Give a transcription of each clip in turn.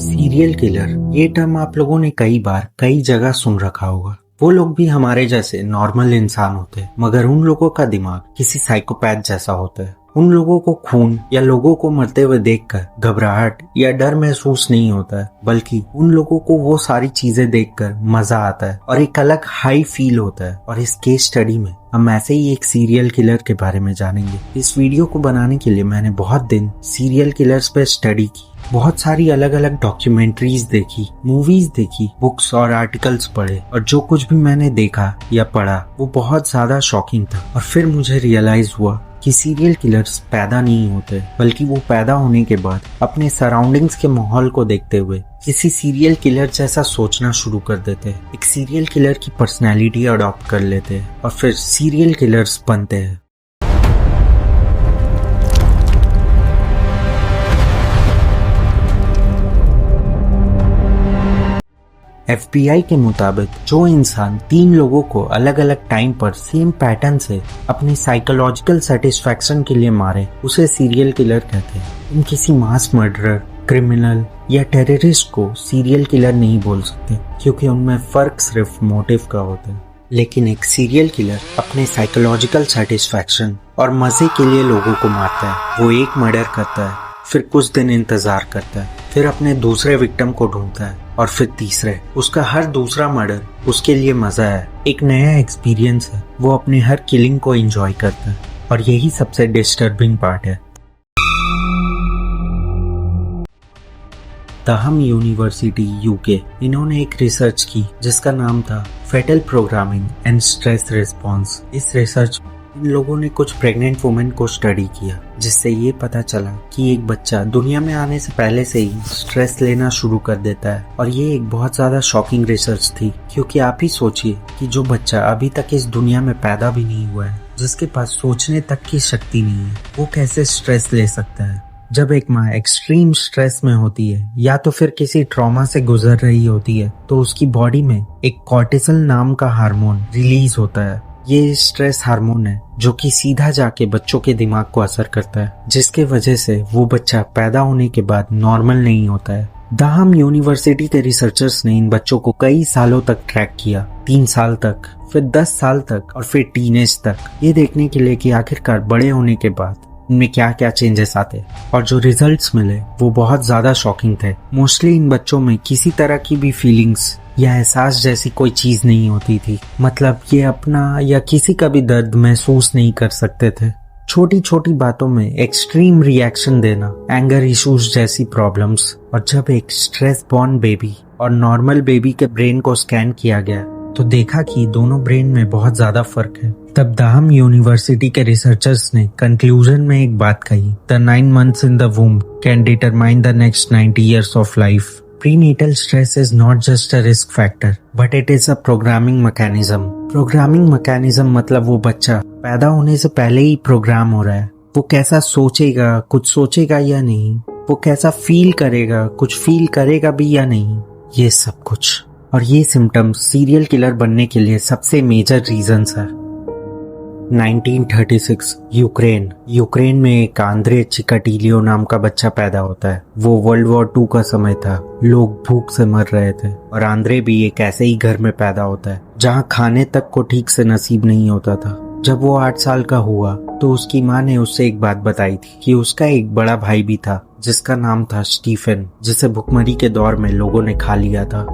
Serial killer, ये term आप लोगों ने कई बार कई जगह सुन रखा होगा। वो लोग भी हमारे जैसे नॉर्मल इंसान होते हैं, मगर उन लोगों का दिमाग किसी साइकोपैथ जैसा होता है। उन लोगों को खून या लोगों को मरते हुए देखकर घबराहट या डर महसूस नहीं होता है, बल्कि उन लोगों को वो सारी चीजें देखकर मजा आता है और एक अलग हाई फील होता है। और इस केस स्टडी में हम ऐसे ही एक सीरियल किलर के बारे में जानेंगे। इस वीडियो को बनाने के लिए मैंने बहुत दिन सीरियल किलर्स पे स्टडी की, बहुत सारी अलग अलग डॉक्यूमेंट्रीज देखी, मूवीज देखी, बुक्स और आर्टिकल्स पढ़े, और जो कुछ भी मैंने देखा या पढ़ा वो बहुत ज्यादा शॉकिंग था। और फिर मुझे रियलाइज हुआ कि सीरियल किलर्स पैदा नहीं होते, बल्कि वो पैदा होने के बाद अपने सराउंडिंग्स के माहौल को देखते हुए किसी सीरियल किलर जैसा सोचना शुरू कर देते हैं, एक सीरियल किलर की पर्सनैलिटी अडॉप्ट कर लेते हैं और फिर सीरियल किलर्स बनते हैं। FBI के मुताबिक जो इंसान 3 लोगों को अलग अलग टाइम पर सेम पैटर्न से अपनी साइकोलॉजिकल सेटिस्फैक्शन के लिए मारे, उसे सीरियल किलर कहते हैं। तुम किसी मास मर्डरर, क्रिमिनल या टेररिस्ट को सीरियल किलर नहीं बोल सकते, क्योंकि उनमें फर्क सिर्फ मोटिव का होता है। लेकिन एक सीरियल किलर अपने साइकोलॉजिकल सेटिस्फैक्शन और मजे के लिए लोगों को मारता है। वो एक मर्डर करता है, फिर कुछ दिन इंतजार करता है, फिर अपने दूसरे विक्टिम को ढूंढता है, और फिर तीसरे। उसका हर दूसरा मर्डर उसके लिए मजा है, एक नया एक्सपीरियंस है। वो अपने हर किलिंग को एंजॉय करता है, और यही सबसे डिस्टर्बिंग पार्ट है। तहम यूनिवर्सिटी UK, इन्होंने एक रिसर्च की जिसका नाम था fetal programming and stress response. इस रिसर्च में इन लोगों ने कुछ प्रेग्नेंट वुमेन को स्टडी किया, जिससे ये पता चला कि एक बच्चा दुनिया में आने से पहले से ही स्ट्रेस लेना शुरू कर देता है। और ये एक बहुत ज्यादा शॉकिंग रिसर्च थी, क्योंकि आप ही सोचिए कि जो बच्चा अभी तक इस दुनिया में पैदा भी नहीं हुआ है, जिसके पास सोचने तक की शक्ति नहीं है, वो कैसे स्ट्रेस ले सकता है। जब एक माँ एक्सट्रीम स्ट्रेस में होती है या तो फिर किसी ट्रॉमा से गुजर रही होती है, तो उसकी बॉडी में एक कॉर्टिसोल नाम का हार्मोन रिलीज होता है। ये स्ट्रेस हार्मोन है जो कि सीधा जाके बच्चों के दिमाग को असर करता है, जिसके वजह से वो बच्चा पैदा होने के बाद नॉर्मल नहीं होता है। तहम यूनिवर्सिटी के रिसर्चर्स ने इन बच्चों को कई सालों तक ट्रैक किया, 3 साल तक, फिर 10 साल तक, और फिर टीनेज तक, ये देखने के लिए कि आखिरकार बड़े होने के बाद इनमें क्या क्या चेंजेस आते। और जो रिजल्ट्स मिले वो बहुत ज्यादा शॉकिंग थे। मोस्टली इन बच्चों में किसी तरह की भी फीलिंग्स या एहसास जैसी कोई चीज नहीं होती थी, मतलब ये अपना या किसी का भी दर्द महसूस नहीं कर सकते थे। छोटी छोटी बातों में एक्सट्रीम रिएक्शन देना, एंगर इश्यूज जैसी प्रॉब्लम्स। और जब एक स्ट्रेस बॉर्न बेबी और नॉर्मल बेबी के ब्रेन को स्कैन किया गया, तो देखा कि दोनों ब्रेन में बहुत ज्यादा फर्क है। तब तहम यूनिवर्सिटी के रिसर्चर्स ने कंक्लूजन में एक बात कही, the 9 months in the womb can determine the next 90 years of life. Prenatal stress is not just a risk factor, but it is a programming mechanism. Programming mechanism मतलब वो बच्चा पैदा होने से पहले ही प्रोग्राम हो रहा है। वो कैसा सोचेगा, कुछ सोचेगा या नहीं, वो कैसा फील करेगा, कुछ फील करेगा भी या नहीं, ये सब कुछ। और ये सिम्टम्स सीरियल किलर बनने के लिए सबसे मेजर रीजंस है। 1936 यूक्रेन में एक आंद्रे चिकाटिलियो नाम का बच्चा पैदा होता है। वो वर्ल्ड वॉर 2 का समय था, लोग भूख से मर रहे थे, और आंद्रे भी एक ऐसे ही घर में पैदा होता है जहाँ खाने तक को ठीक से नसीब नहीं होता था। जब वो 8 साल का हुआ तो उसकी माँ ने उससे एक बात बताई थी कि उसका एक बड़ा भाई भी था, जिसका नाम था स्टीफन, जिसे भुखमरी के दौर में लोगों ने खा लिया था।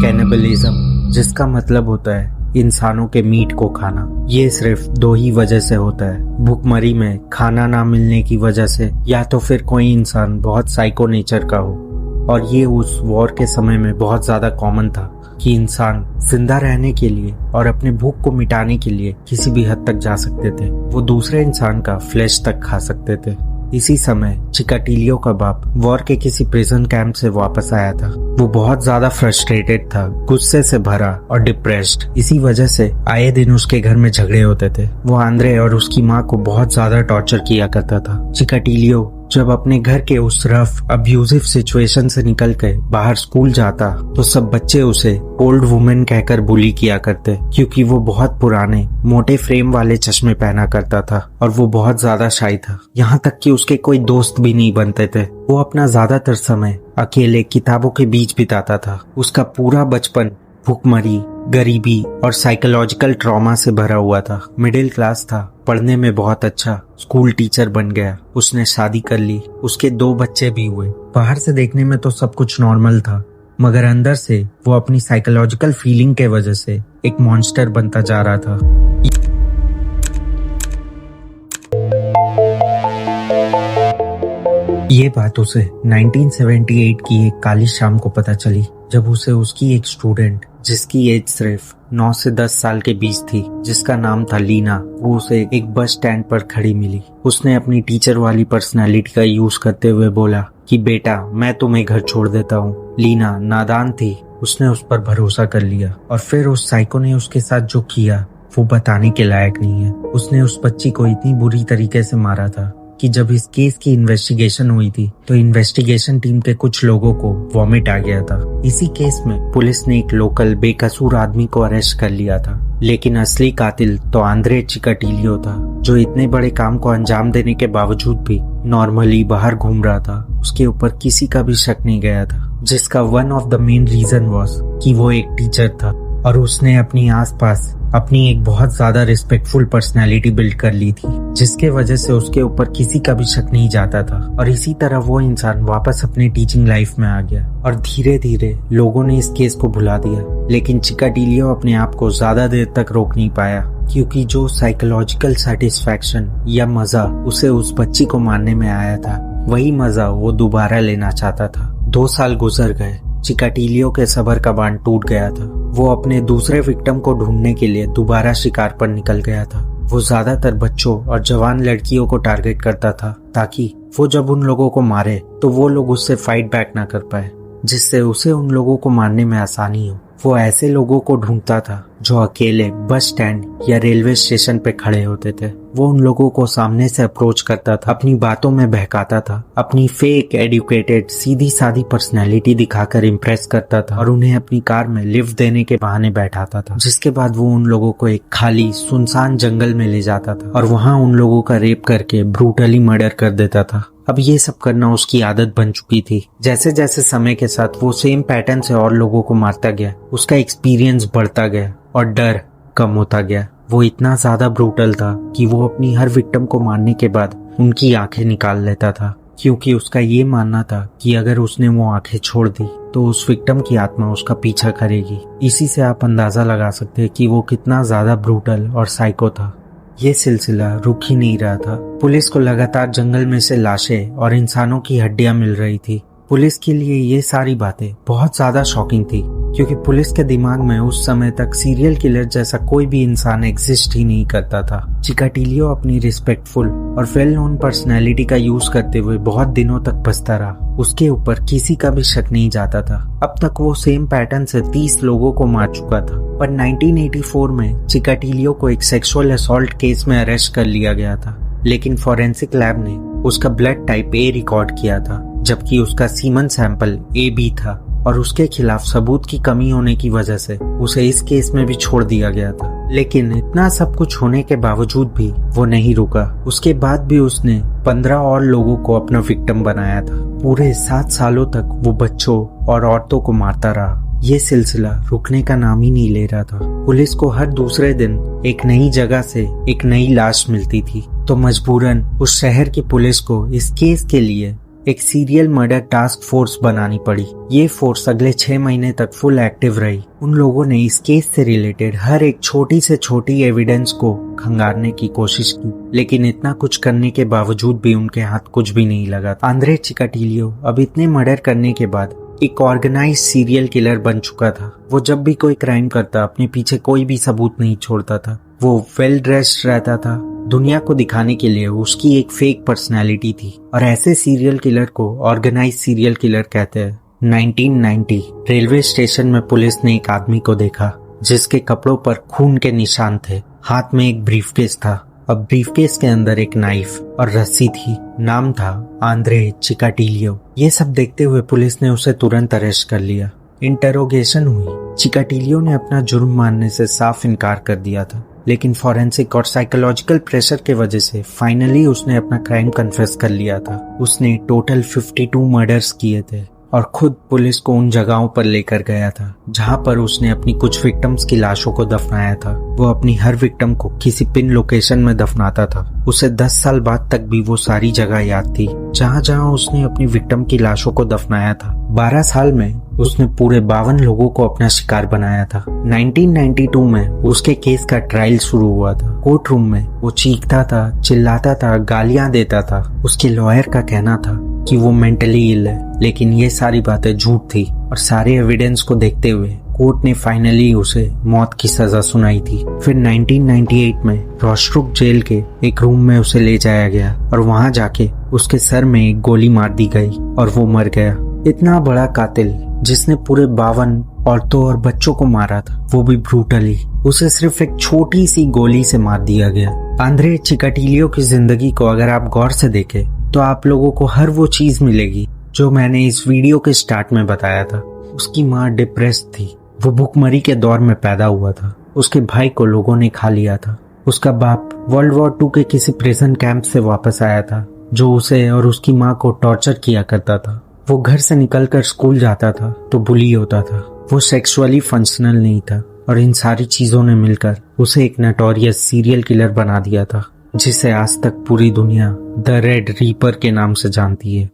कैनिबलिज्म, जिसका मतलब होता है इंसानों के मीट को खाना, ये सिर्फ 2 ही वजह से होता है। भुखमरी में खाना ना मिलने की वजह से, या तो फिर कोई इंसान बहुत साइको नेचर का हो। और ये उस वॉर के समय में बहुत ज्यादा कॉमन था कि इंसान जिंदा रहने के लिए और अपने भूख को मिटाने के लिए किसी भी हद तक जा सकते थे। वो दूसरे इंसान का फ्लैश तक खा सकते थे। इसी समय चिकाटिलियो का बाप वॉर के किसी प्रिजन कैंप से वापस आया था। वो बहुत ज्यादा फ्रस्ट्रेटेड था, गुस्से से भरा और डिप्रेस्ड। इसी वजह से आए दिन उसके घर में झगड़े होते थे। वो आंद्रे और उसकी माँ को बहुत ज्यादा टॉर्चर किया करता था। चिकाटिलियो जब अपने घर के उस रफ अब्यूजिव सिचुएशन से निकल के बाहर स्कूल जाता तो सब बच्चे उसे ओल्ड वुमेन कहकर बुली किया करते, क्योंकि वो बहुत पुराने मोटे फ्रेम वाले चश्मे पहना करता था और वो बहुत ज्यादा शाई था। यहाँ तक कि उसके कोई दोस्त भी नहीं बनते थे। वो अपना ज्यादातर समय अकेले किताबों के बीच बिताता था। उसका पूरा बचपन भूखमरी, गरीबी और साइकोलॉजिकल ट्रॉमा से भरा हुआ था। मिडिल क्लास था, पढ़ने में बहुत अच्छा, स्कूल टीचर बन गया, उसने शादी कर ली, उसके 2 बच्चे भी हुए। बाहर से देखने में तो सब कुछ नॉर्मल था, मगर अंदर से वो अपनी साइकोलॉजिकल फीलिंग के वजह से एक मॉन्स्टर बनता जा रहा था। ये बात उसे 1978 की एक काली शाम को पता चली, जब उसे उसकी एक स्टूडेंट जिसकी एज सिर्फ 9 से 10 साल के बीच थी, जिसका नाम था लीना, वो उसे एक बस स्टैंड पर खड़ी मिली। उसने अपनी टीचर वाली पर्सनालिटी का यूज करते हुए बोला कि बेटा मैं तुम्हें घर छोड़ देता हूँ। लीना नादान थी, उसने उस पर भरोसा कर लिया और फिर उस साइको ने उसके साथ जो किया वो बताने के लायक नहीं है। उसने उस बच्ची को इतनी बुरी तरीके से मारा था कि जब इस केस की इन्वेस्टिगेशन हुई थी तो इन्वेस्टिगेशन टीम के कुछ लोगों को वॉमिट आ गया था। इसी केस में पुलिस ने एक लोकल बेकसूर आदमी को अरेस्ट कर लिया था, लेकिन असली कातिल तो आंद्रे चिकाटिलियो था, जो इतने बड़े काम को अंजाम देने के बावजूद भी नॉर्मली बाहर घूम रहा था। उसके ऊपर किसी का भी शक नहीं गया था, जिसका one of the main reason was कि वो एक टीचर था और उसने अपनी आसपास अपनी एक बहुत ज्यादा रिस्पेक्टफुल पर्सनालिटी बिल्ड कर ली थी, जिसके वजह से उसके ऊपर किसी का भी शक नहीं जाता था। और इसी तरह वो इंसान वापस अपनी टीचिंग लाइफ में आ गया और धीरे धीरे लोगों ने इस केस को भुला दिया। लेकिन चिकाटिलियो अपने आप को ज्यादा देर तक रोक नहीं पाया, क्योंकि जो साइकोलॉजिकल सेटिस्फैक्शन या मजा उसे उस बच्ची को मारने में आया था, वही मजा वो दोबारा लेना चाहता था। 2 साल गुजर गए, चिकाटिलियो के सब्र का बांध टूट गया था। वो अपने दूसरे विक्टिम को ढूंढने के लिए दोबारा शिकार पर निकल गया था। वो ज्यादातर बच्चों और जवान लड़कियों को टारगेट करता था, ताकि वो जब उन लोगों को मारे तो वो लोग उससे फाइट बैक ना कर पाए, जिससे उसे उन लोगों को मारने में आसानी हो। वो ऐसे लोगों को ढूंढता था जो अकेले बस स्टैंड या रेलवे स्टेशन पे खड़े होते थे। वो उन लोगों को सामने से अप्रोच करता था, अपनी बातों में बहकाता था, अपनी फेक एडुकेटेड सीधी सादी पर्सनैलिटी दिखाकर इम्प्रेस करता था और उन्हें अपनी कार में लिफ्ट देने के बहाने बैठाता था। जिसके बाद वो उन लोगों को एक खाली सुनसान जंगल में ले जाता था और वहाँ उन लोगों का रेप करके ब्रूटली मर्डर कर देता था। अब ये सब करना उसकी आदत बन चुकी थी। जैसे जैसे समय के साथ वो सेम पैटर्न से और लोगों को मारता गया, उसका एक्सपीरियंस बढ़ता गया और डर कम होता गया। वो इतना ज्यादा ब्रूटल था कि वो अपनी हर विक्टिम को मारने के बाद उनकी आंखें निकाल लेता था, क्योंकि उसका ये मानना था कि अगर उसने वो आंखें छोड़ दी तो उस विक्टिम की आत्मा उसका पीछा करेगी। इसी से आप अंदाजा लगा सकते हैं कि वो कितना ज्यादा ब्रूटल और साइको था। ये सिलसिला रुक ही नहीं रहा था। पुलिस को लगातार जंगल में से लाशें और इंसानों की हड्डियां मिल रही थी। पुलिस के लिए ये सारी बातें बहुत ज्यादा शॉकिंग थी, क्योंकि पुलिस के दिमाग में उस समय तक सीरियल किलर जैसा कोई भी इंसान एग्जिस्ट ही नहीं करता था। चिकाटिलियो अपनी रिस्पेक्टफुल और वेल नोन पर्सनैलिटी का यूज करते हुए बहुत दिनों तक बचता रहा। उसके ऊपर किसी का भी शक नहीं जाता था। अब तक वो सेम पैटर्न से 30 लोगों को मार चुका था। पर 1984 में चिकाटिलियो को एक सेक्सुअल असॉल्ट केस में अरेस्ट कर लिया गया था, लेकिन फॉरेंसिक लैब ने उसका ब्लड टाइप ए रिकॉर्ड किया था, जबकि उसका सीमन सैंपल AB था और उसके खिलाफ सबूत की कमी होने की वजह से उसे इस केस में भी छोड़ दिया गया था। लेकिन इतना सब कुछ होने के बावजूद भी वो नहीं रुका। उसके बाद भी उसने 15 और लोगों को अपना विक्टिम बनाया था। पूरे 7 सालों तक वो बच्चों और औरतों को मारता रहा। ये सिलसिला रुकने का नाम ही नहीं ले रहा था। पुलिस को हर दूसरे दिन एक नई जगह से एक नई लाश मिलती थी, तो मजबूरन उस शहर की पुलिस को इस केस के लिए एक सीरियल मर्डर टास्क फोर्स बनानी पड़ी। ये फोर्स अगले 6 महीने तक फुल एक्टिव रही। उन लोगों ने इस केस से रिलेटेड हर एक छोटी से छोटी एविडेंस को खंगालने की कोशिश की, लेकिन इतना कुछ करने के बावजूद भी उनके हाथ कुछ भी नहीं लगा। आंद्रे चिकाटिलियो अब इतने मर्डर करने के बाद एक ऑर्गेनाइज सीरियल किलर बन चुका था। वो जब भी कोई क्राइम करता अपने पीछे कोई भी सबूत नहीं छोड़ता था। वो वेल ड्रेस्ड रहता था। दुनिया को दिखाने के लिए उसकी एक फेक पर्सनालिटी थी और ऐसे सीरियल किलर को ऑर्गेनाइज सीरियल किलर कहते हैं। 1990 रेलवे स्टेशन में पुलिस ने एक आदमी को देखा जिसके कपड़ों पर खून के निशान थे। हाथ में एक ब्रीफकेस था अब ब्रीफकेस के अंदर एक नाइफ और रस्सी थी। नाम था आंद्रे चिकाटिलियो। ये सब देखते हुए पुलिस ने उसे तुरंत अरेस्ट कर लिया। इंटरोगेशन हुई। चिकाटिलियो ने अपना जुर्म मानने से साफ इनकार कर दिया था, लेकिन फॉरेंसिक और साइकोलॉजिकल प्रेशर के वजह से फाइनली उसने अपना क्राइम कन्फेस कर लिया था। उसने टोटल 52 मर्डर्स किए थे और खुद पुलिस को उन जगहों पर लेकर गया था जहां पर उसने अपनी कुछ विक्टिम्स की लाशों को दफनाया था। वो अपनी हर विक्टिम को किसी पिन लोकेशन में दफनाता था। उसे 10 साल बाद तक भी वो सारी जगह याद थी जहां जहां उसने अपनी विक्टिम की लाशों को दफनाया था। 12 साल में उसने पूरे 52 लोगों को अपना शिकार बनाया था। 1992 में उसके केस का ट्रायल शुरू हुआ था। कोर्ट रूम में वो चीखता था, चिल्लाता था, गालियां देता था। उसके लॉयर का कहना था कि वो मेंटली इल है, लेकिन ये सारी बातें झूठ थी और सारे एविडेंस को देखते हुए कोर्ट ने फाइनली उसे मौत की सजा सुनाई थी। फिर 1998 में रोस्ट्रुक जेल के एक रूम में उसे ले जाया गया और वहां जाके उसके सर में एक गोली मार दी गई और वो मर गया। इतना बड़ा कातिल जिसने पूरे 52 औरतों और बच्चों को मारा था, वो भी ब्रूटली, उसे सिर्फ एक छोटी सी गोली से मार दिया गया। आंद्रे चिकाटिलियो की जिंदगी को अगर आप गौर से देखें तो आप लोगों को हर वो चीज मिलेगी जो मैंने इस वीडियो के स्टार्ट में बताया था। उसकी माँ डिप्रेस्ड थी। वो भूखमरी के दौर में पैदा हुआ था। उसके भाई को लोगों ने खा लिया था। उसका बाप वर्ल्ड वॉर 2 के किसी प्रिजन कैंप से वापस आया था जो उसे और उसकी माँ को टॉर्चर किया करता था। वो घर से निकलकर स्कूल जाता था तो बुली होता था। वो सेक्सुअली फंक्शनल नहीं था और इन सारी चीजों ने मिलकर उसे एक नटोरियस सीरियल किलर बना दिया था जिसे आज तक पूरी दुनिया द रेड रीपर के नाम से जानती है।